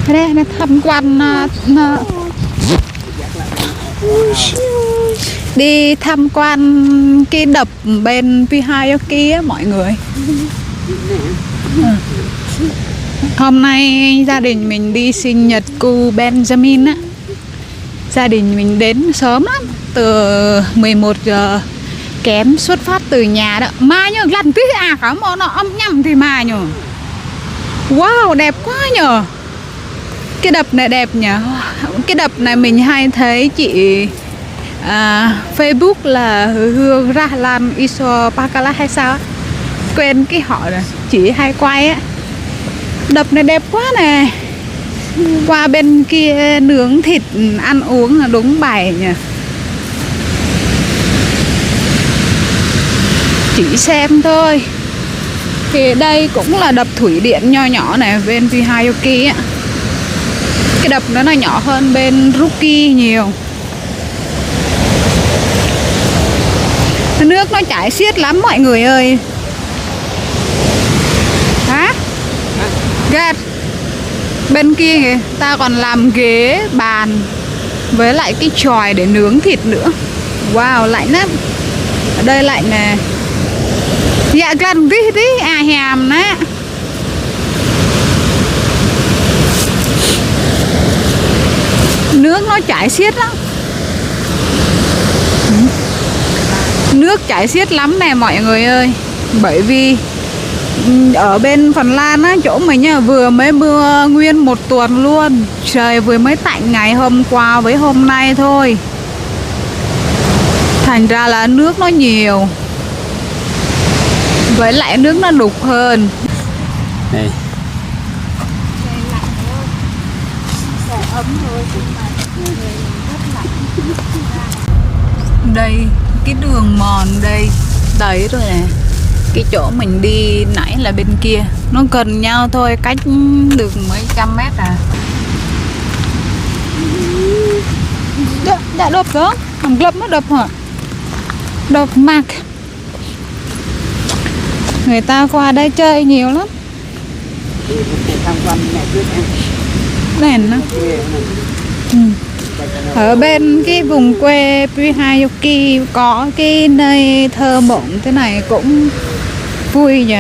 Đây là tham quan đi tham quan cái đập bên Pyhayaki á mọi người. Hôm nay gia đình mình đi sinh nhật cô Benjamin á. Gia đình mình đến sớm lắm, từ 11 giờ kém xuất phát từ nhà đó. Mà nhờ lần tí cả món nó âm nhầm thì mà nhờ. Wow, đẹp quá nhờ. Cái đập này đẹp nhờ. Cái đập này mình hay thấy chị Facebook là Hương Ra Lan Iso Pakala hay sao, quên cái họ rồi, chị hay quay á. Đập này đẹp quá nè. Qua bên kia nướng thịt ăn uống là đúng bài nhỉ. Chỉ xem thôi. Thì đây cũng là đập thủy điện nho nhỏ này bên Pyhayaki á. Cái đập nó là nhỏ hơn bên Ruki nhiều. Nước nó chảy xiết lắm mọi người ơi. Hả? Ghét. Bên kia kìa, ta còn làm ghế, bàn với lại cái chòi để nướng thịt nữa. Wow, lạnh lắm. Ở đây lạnh nè. Dạ gần tí tí hèm nè. Nước nó chảy xiết lắm. Nước chảy xiết lắm nè mọi người ơi. Bởi vì ở bên Phần Lan á, chỗ mình nhá, vừa mới mưa nguyên một tuần luôn. Trời vừa mới tạnh ngày hôm qua với hôm nay thôi. Thành ra là nước nó nhiều. Với lại nước nó đục hơn. Đây. Đây, cái đường mòn đây, đấy rồi nè. Cái chỗ mình đi nãy là bên kia. Nó gần nhau thôi, cách được mấy trăm mét à. Đã đập đó, thằng Lâm nó đập hả? Đập mạc. Người ta qua đây chơi nhiều lắm. Đèn nó. Ở bên cái vùng quê Pyhayaki có cái nơi thơ mộng thế này cũng vui nhỉ.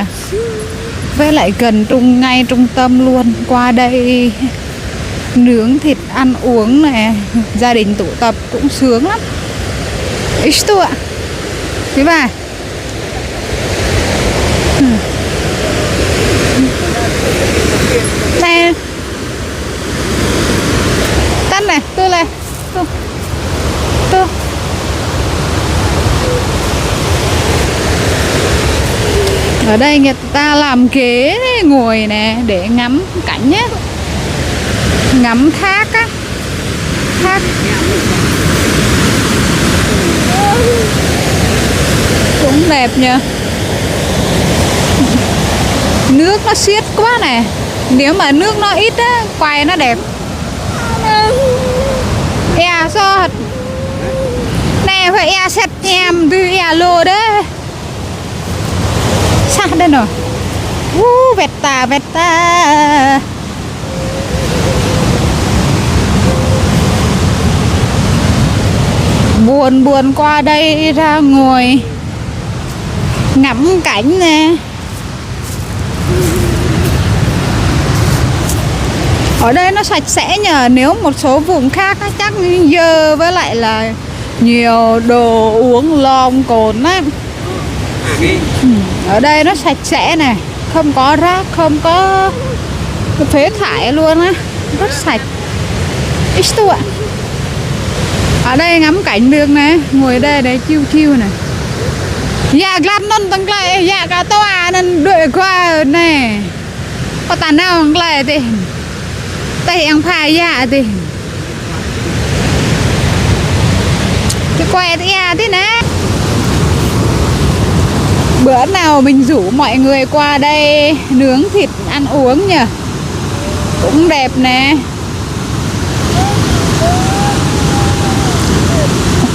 Với lại gần ngay trung tâm luôn. Qua đây nướng thịt ăn uống này, gia đình tụ tập cũng sướng lắm. Istu ạ. Thế bà. Nè. Tân này, tôi này. Tôi. Ở đây người ta làm ghế ngồi nè để ngắm cảnh nhé. Ngắm thác á. Thác. Cũng đẹp nhờ. Nước nó xiết quá nè. Nếu mà nước nó ít á, quay nó đẹp. E so nè phải e xét em từ e lô đấy. Sao đây rồi. Vẹt ta. Buồn qua đây ra ngồi ngắm cảnh nè. Ở đây nó sạch sẽ nhờ. Nếu một số vùng khác á, chắc dơ với lại là nhiều đồ uống lon cồn á. Ở đây nó sạch sẽ này, không có rác, không có phế thải luôn á, rất sạch. Istu ạ. Ở đây ngắm cảnh được nè, ngồi đây để chiêu này. Dạ gắt non tăng lại, dạ cả toa nên đuổi qua nè. Có tàn nào tăng lại thì tay ăn phai dạ thì cái quẹt dạ thế nè. Bữa nào mình rủ mọi người qua đây nướng thịt ăn uống nhỉ. Cũng đẹp nè.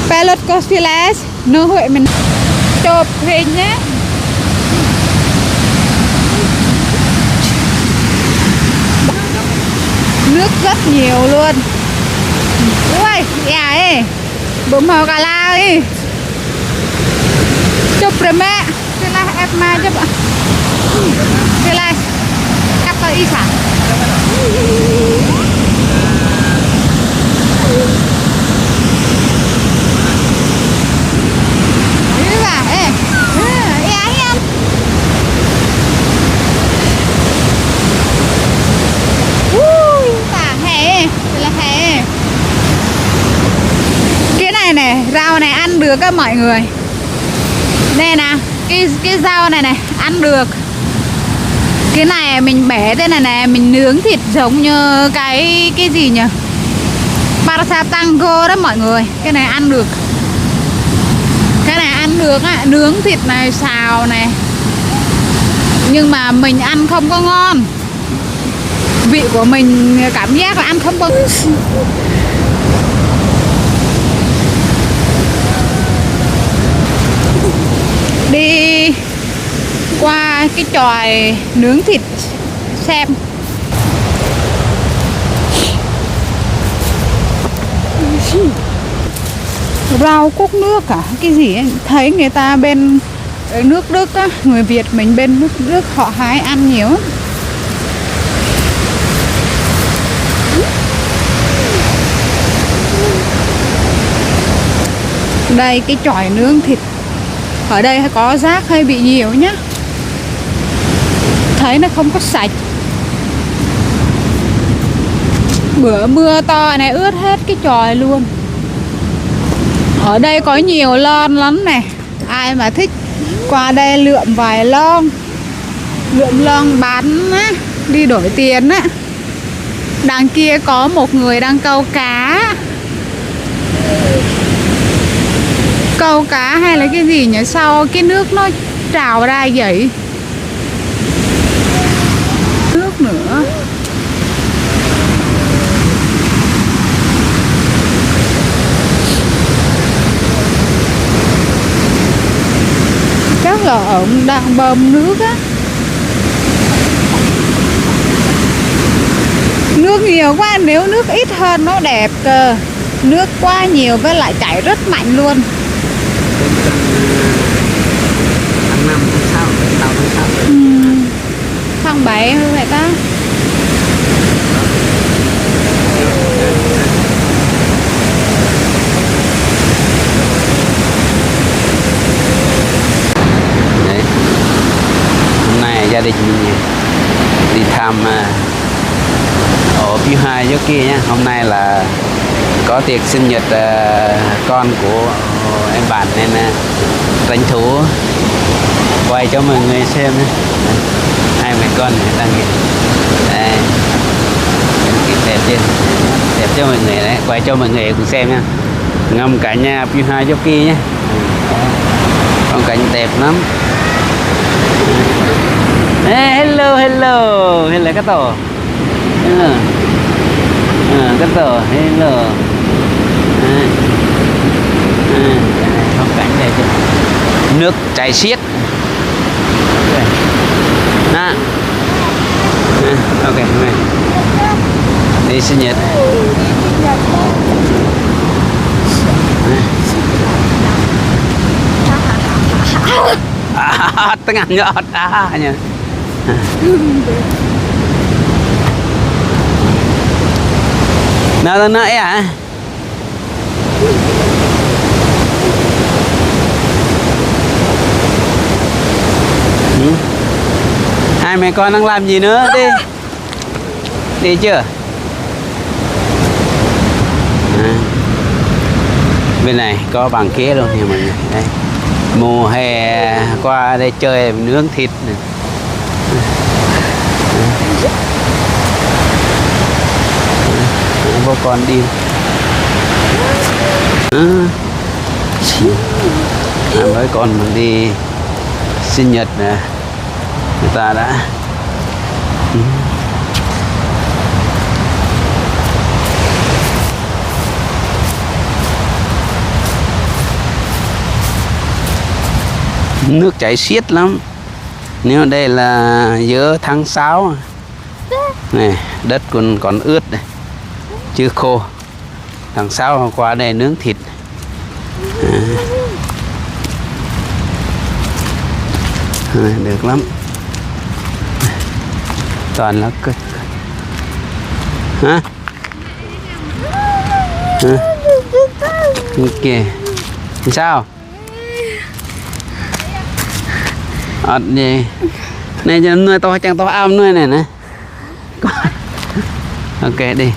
Pellet Costilas nó hội mình chụp hình nhé. Nước rất nhiều luôn. Ui, dạ ấy. Bụng màu cả la ấy. Chụp rồi mẹ. Thế là em mà chụp ạ. Thế là cắt tới y sản. Rau này ăn được á mọi người. Đây nè, cái rau này này ăn được. Cái này mình bẻ thế này này, mình nướng thịt giống như cái gì nhỉ? Parasa tango đó mọi người. Cái này ăn được. Cái này ăn được á, nướng thịt này, xào này. Nhưng mà mình ăn không có ngon. Vị của mình cảm giác là ăn không có. Đi qua cái chòi nướng thịt xem. Rau cúc nước cả cái gì ấy. Thấy người ta bên nước Đức á, người Việt mình bên nước Đức họ hái ăn nhiều. Đây cái chòi nướng thịt. Ở đây có rác hơi bị nhiều nhá. Thấy nó không có sạch. Bữa mưa to này ướt hết cái chòi luôn. Ở đây có nhiều lon lắm này. Ai mà thích qua đây lượm vài lon. Lượm lon bán á, đi đổi tiền á. Đằng kia có một người đang câu cá. Câu cá hay là cái gì nhỉ? Sao cái nước nó trào ra vậy? Nước nữa. Chắc là ông đang bơm nước á. Nước nhiều quá, nếu nước ít hơn nó đẹp cơ. Nước quá nhiều với lại chảy rất mạnh luôn. Tháng 5, tháng 6, tháng 6. Tháng 7 thôi vậy ta. Đấy. Hôm nay gia đình mình đi thăm ở phía hai chỗ kia nhé. Hôm nay là có tiệc sinh nhật con của em bạn nên tranh thủ quay cho mọi người xem nhé. Hai mẹ con đang nghỉ. Đây. Đẹp chưa? Đẹp cho mọi người đấy, quay cho mọi người cùng xem nha. Ngâm cả nhà phía hai chỗ kia nhé. Phong cảnh đẹp lắm. Hey, hello các tổ. Các tổ hello. Phong cảnh đẹp chưa? Nước chảy xiết. Đó. Ok, này. Đi sinh nhật. Tengah nyot nha. Nào nó à. Hai mẹ con đang làm gì nữa đi. Đi chưa? Bên này có bàn ghế luôn nha mọi người. Đây. Mùa hè qua đây chơi nướng thịt này. Bố con đi. Với con mình đi sinh nhật nè. Người ta đã nước chảy xiết lắm. Nếu đây là giữa tháng 6 này đất còn ướt này, chưa khô. Đằng sau hôm qua đây nướng thịt. Được lắm. Toàn là cực. Hả? Kìa. Sao? Gì? Này cho nuôi to chẳng to ao nuôi này nè. Ok đi.